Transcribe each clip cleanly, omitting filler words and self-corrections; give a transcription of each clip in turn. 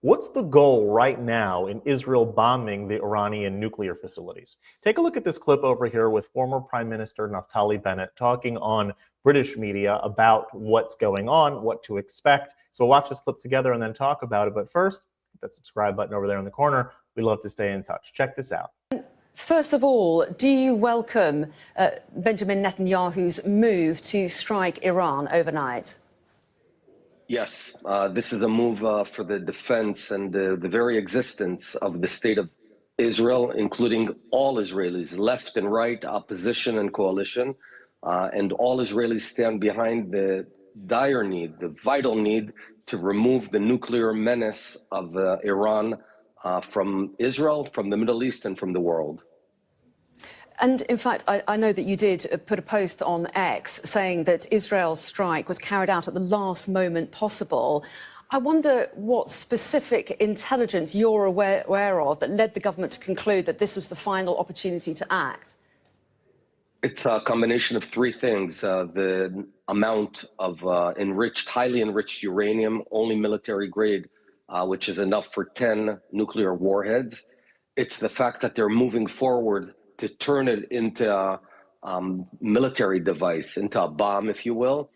What's the goal right now in Israel bombing the Iranian nuclear facilities? Take a look at this clip over here with former Prime Minister Naftali Bennett talking on British media about what's going on, what to expect. So we'll watch this clip together and then talk about it. But first, hit that subscribe button over there in the corner. We'd love to stay in touch. Check this out. First of all, do you welcome Benjamin Netanyahu's move to strike Iran overnight? Yes, this is a move for the defense and the very existence of the state of Israel, including all Israelis, left and right, opposition and coalition, and all Israelis stand behind the dire need, the vital need to remove the nuclear menace of Iran from Israel, from the Middle East, and from the world. And in fact, I know that you did put a post on X saying that Israel's strike was carried out at the last moment possible. I wonder what specific intelligence you're aware of that led the government to conclude that this was the final opportunity to act. It's a combination of three things. The amount of highly enriched uranium, only military grade, which is enough for 10 nuclear warheads. It's the fact that they're moving forward to turn it into a military device, into a bomb, if you will.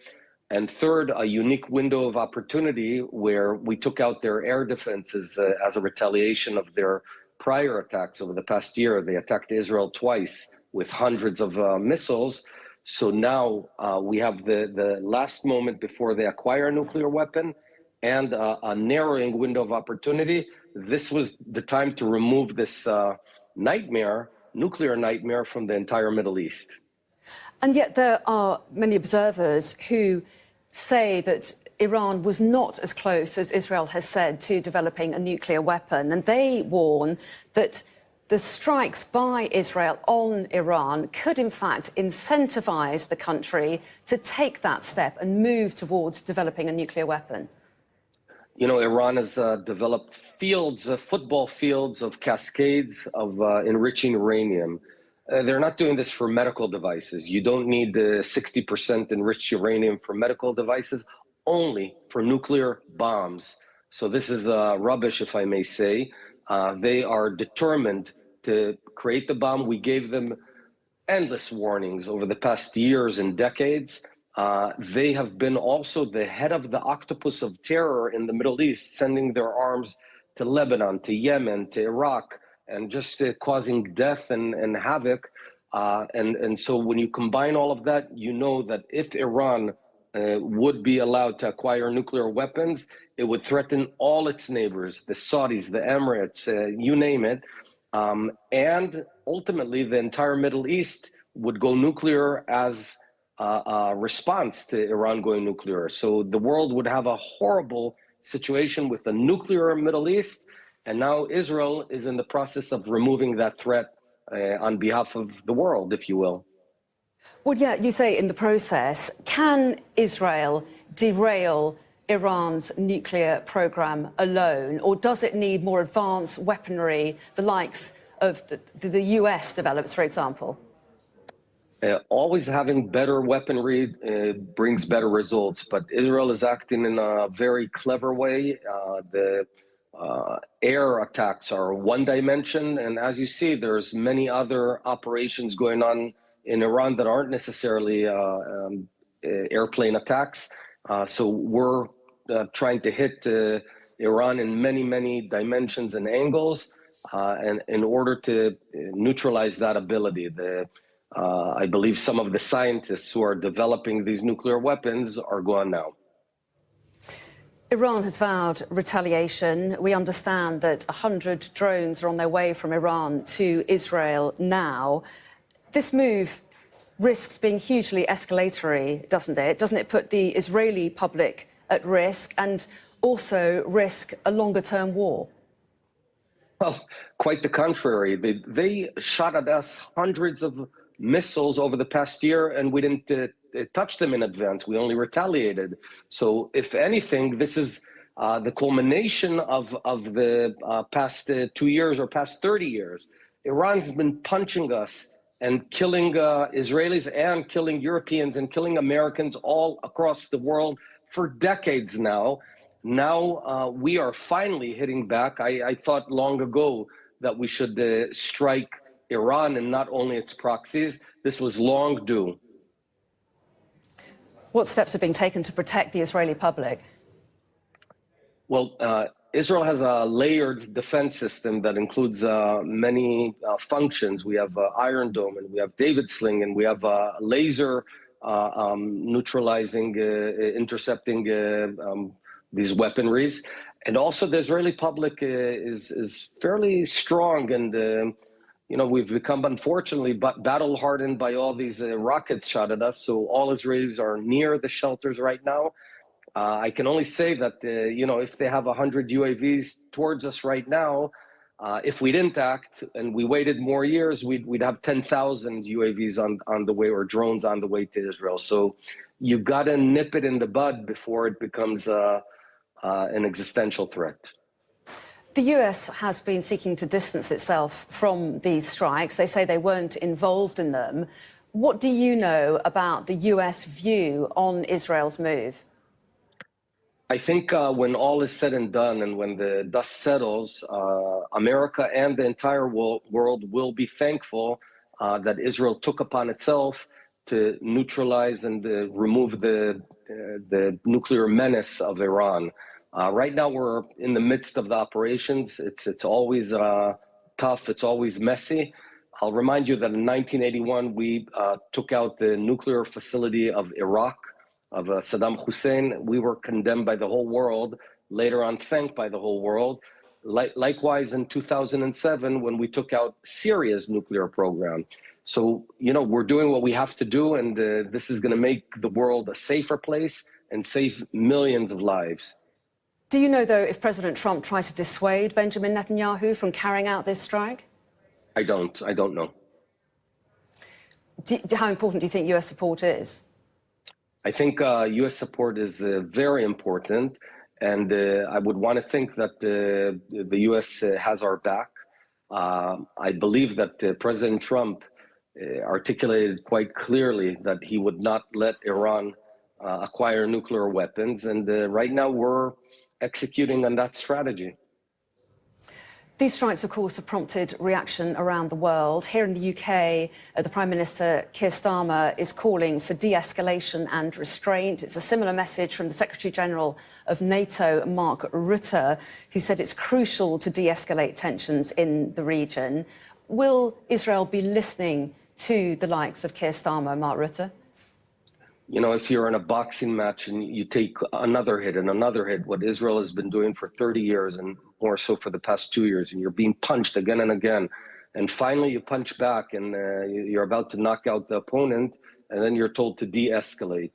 And third, a unique window of opportunity where we took out their air defenses as a retaliation of their prior attacks over the past year. They attacked Israel twice with hundreds of missiles. So now we have the last moment before they acquire a nuclear weapon and a narrowing window of opportunity. This was the time to remove this nuclear nightmare from the entire Middle East. And yet there are many observers who say that Iran was not as close as Israel has said to developing a nuclear weapon. And they warn that the strikes by Israel on Iran could in fact incentivize the country to take that step and move towards developing a nuclear weapon. You know, Iran has developed football fields of cascades of enriching uranium. They're not doing this for medical devices. You don't need 60% enriched uranium for medical devices, only for nuclear bombs. So this is rubbish, if I may say. They are determined to create the bomb. We gave them endless warnings over the past years and decades. They have been also the head of the octopus of terror in the Middle East, sending their arms to Lebanon, to Yemen, to Iraq, and just causing death and havoc. And so when you combine all of that, you know that if Iran would be allowed to acquire nuclear weapons, it would threaten all its neighbors, the Saudis, the Emirates, you name it. And ultimately, the entire Middle East would go nuclear as a response to Iran going nuclear. So the world would have a horrible situation with the nuclear Middle East. And now Israel is in the process of removing that threat on behalf of the world, if you will. Well, yeah, you say in the process, can Israel derail Iran's nuclear program alone, or does it need more advanced weaponry, the likes of the US develops, for example? Always having better weaponry brings better results, but Israel is acting in a very clever way. The air attacks are one dimension, and as you see, there's many other operations going on in Iran that aren't necessarily airplane attacks. So we're trying to hit Iran in many, many dimensions and angles, and in order to neutralize that ability. I believe some of the scientists who are developing these nuclear weapons are gone now. Iran has vowed retaliation. We understand that 100 drones are on their way from Iran to Israel now. This move risks being hugely escalatory, doesn't it? Doesn't it put the Israeli public at risk and also risk a longer-term war? Well, quite the contrary. They shot at us hundreds of missiles over the past year, and we didn't touch them in advance. We only retaliated. So if anything, this is the culmination of the past 2 years or past 30 years. Iran's been punching us and killing Israelis and killing Europeans and killing Americans all across the world for decades now. Now we are finally hitting back. I thought long ago that we should strike Iran and not only its proxies. This was long due. What steps are being taken to protect the Israeli public? Well, Israel has a layered defense system that includes many functions. We have Iron Dome, and we have David Sling, and we have laser neutralizing, intercepting these weaponries. And also the Israeli public is fairly strong, and we've become, unfortunately, battle hardened by all these rockets shot at us. So all Israelis are near the shelters right now. I can only say that, if they have 100 UAVs towards us right now, if we didn't act and we waited more years, we'd have 10,000 UAVs on the way, or drones on the way to Israel. So you got to nip it in the bud before it becomes an existential threat. The US has been seeking to distance itself from these strikes. They say they weren't involved in them. What do you know about the US view on Israel's move? I think when all is said and done, and when the dust settles, America and the entire world will be thankful that Israel took upon itself to neutralize and remove the nuclear menace of Iran. Right now, we're in the midst of the operations. It's always tough. It's always messy. I'll remind you that in 1981, we took out the nuclear facility of Iraq, of Saddam Hussein. We were condemned by the whole world, later on thanked by the whole world. Likewise, in 2007, when we took out Syria's nuclear program. So, we're doing what we have to do, and this is going to make the world a safer place and save millions of lives. Do you know, though, if President Trump tried to dissuade Benjamin Netanyahu from carrying out this strike? I don't know. How important do you think US support is? I think U.S. support is very important, and I would want to think that the U.S. has our back. I believe that President Trump articulated quite clearly that he would not let Iran acquire nuclear weapons, and right now we're executing on that strategy. These strikes, of course, have prompted reaction around the world. Here in the UK, the Prime Minister, Keir Starmer, is calling for de-escalation and restraint. It's a similar message from the Secretary-General of NATO, Mark Rutte, who said it's crucial to de-escalate tensions in the region. Will Israel be listening to the likes of Keir Starmer, Mark Rutte? If you're in a boxing match and you take another hit and another hit, what Israel has been doing for 30 years and more so for the past 2 years, and you're being punched again and again, and finally you punch back and you're about to knock out the opponent, and then you're told to de-escalate.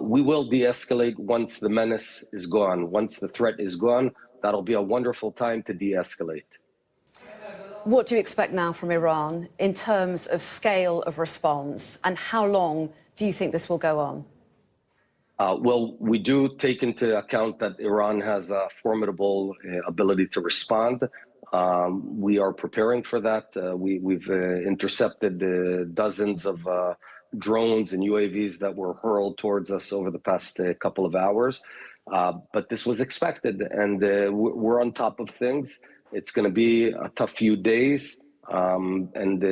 We will de-escalate once the menace is gone. Once the threat is gone, that'll be a wonderful time to de-escalate. What do you expect now from Iran in terms of scale of response, and how long do you think this will go on? Well, we do take into account that Iran has a formidable ability to respond. We are preparing for that. We've intercepted dozens of drones and UAVs that were hurled towards us over the past couple of hours. But this was expected, and we're on top of things. It's going to be a tough few days, and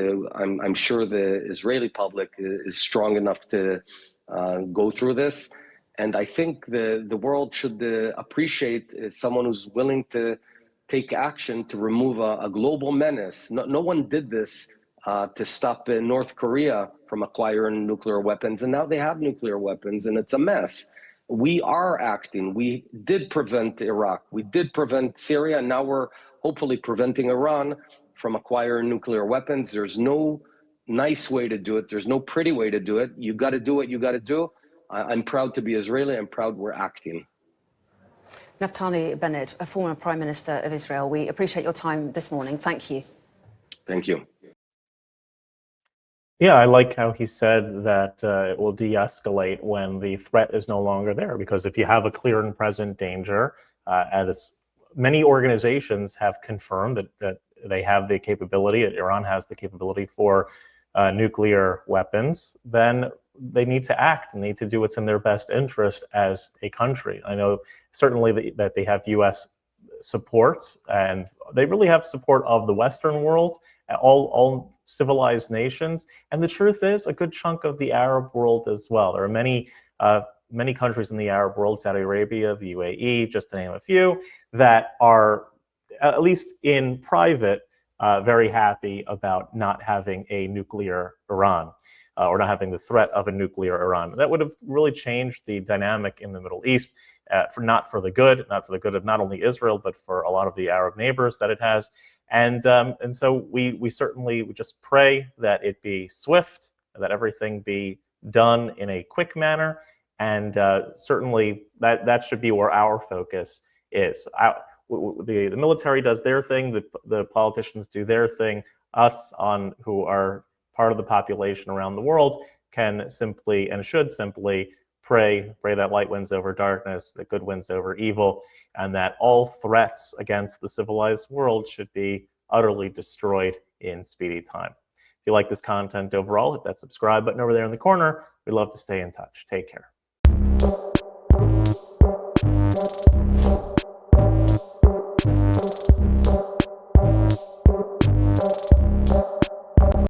I'm sure the Israeli public is strong enough to go through this. And I think the world should appreciate someone who's willing to take action to remove a global menace. No one did this to stop North Korea from acquiring nuclear weapons, and now they have nuclear weapons, and it's a mess. We are acting. We did prevent Iraq. We did prevent Syria, and now we're hopefully preventing Iran from acquiring nuclear weapons. There's no nice way to do it. There's no pretty way to do it. You got to do what you got to do. I'm proud to be Israeli. I'm proud we're acting. Naftali Bennett, a former Prime Minister of Israel, we appreciate your time this morning. Thank you. Thank you. Yeah, I like how he said that it will de-escalate when the threat is no longer there, because if you have a clear and present danger, as many organizations have confirmed that they have the capability, that Iran has the capability for nuclear weapons, then they need to act and need to do what's in their best interest as a country. I know certainly that they have U.S. support, and they really have support of the Western world, all civilized nations. And the truth is, a good chunk of the Arab world as well. There are many countries in the Arab world, Saudi Arabia, the UAE, just to name a few, that are, at least in private, very happy about not having a nuclear Iran, or not having the threat of a nuclear Iran. That would have really changed the dynamic in the Middle East, not for the good of not only Israel, but for a lot of the Arab neighbors that it has. And so we certainly just pray that it be swift, that everything be done in a quick manner, and certainly that should be where our focus is. The military does their thing, the politicians do their thing. Us, who are part of the population around the world, can simply and should simply pray that light wins over darkness, that good wins over evil, and that all threats against the civilized world should be utterly destroyed in speedy time. If you like this content overall, hit that subscribe button over there in the corner. We'd love to stay in touch. Take care.